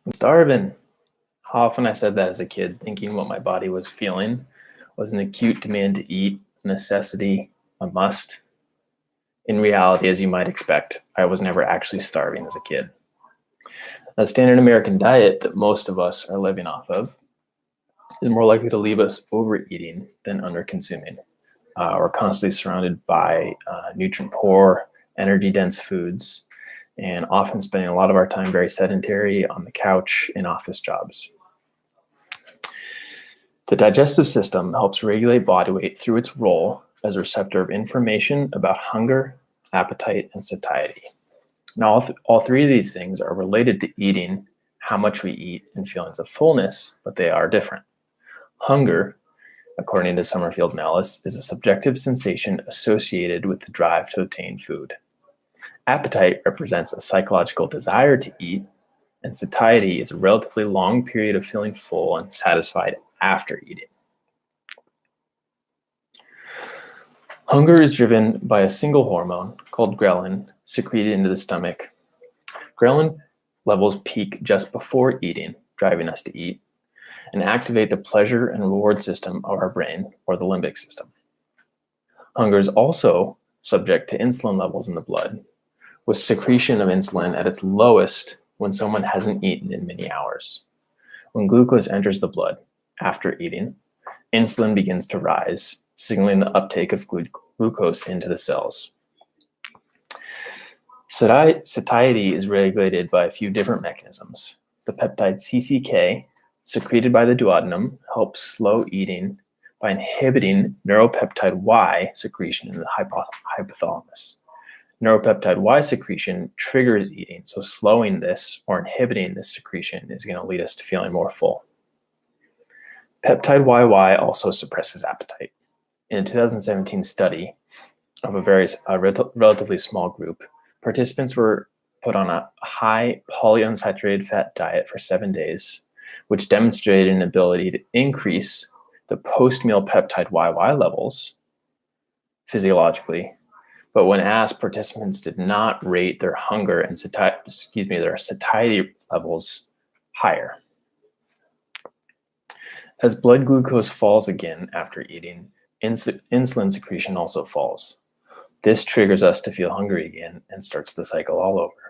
I'm starving. How often I said that as a kid, thinking what my body was feeling was an acute demand to eat, a necessity, a must. In reality, as you might expect, I was never actually starving as a kid. The standard American diet that most of us are living off of is more likely to leave us overeating than under-consuming. We're constantly surrounded by nutrient-poor, energy-dense foods, and often spending a lot of our time very sedentary on the couch in office jobs. The digestive system helps regulate body weight through its role as a receptor of information about hunger, appetite, and satiety. Now, all three of these things are related to eating, how much we eat, and feelings of fullness, but they are different. Hunger, according to Summerfield and Ellis, is a subjective sensation associated with the drive to obtain food. Appetite represents a psychological desire to eat, and satiety is a relatively long period of feeling full and satisfied after eating. Hunger is driven by a single hormone called ghrelin secreted into the stomach. Ghrelin levels peak just before eating, driving us to eat, and activate the pleasure and reward system of our brain, or the limbic system. Hunger is also subject to insulin levels in the blood, with secretion of insulin at its lowest when someone hasn't eaten in many hours. When glucose enters the blood after eating, insulin begins to rise, signaling the uptake of glucose into the cells. Satiety is regulated by a few different mechanisms. The peptide CCK, secreted by the duodenum, helps slow eating by inhibiting neuropeptide Y secretion in the hypothalamus. Neuropeptide Y secretion triggers eating, so slowing this or inhibiting this secretion is going to lead us to feeling more full. Peptide YY also suppresses appetite. In a 2017 study of a relatively small group, participants were put on a high polyunsaturated fat diet for 7 days, which demonstrated an ability to increase the post-meal peptide YY levels physiologically. But when asked, participants did not rate their hunger and their satiety levels higher. As blood glucose falls again after eating, insulin secretion also falls. This triggers us to feel hungry again and starts the cycle all over.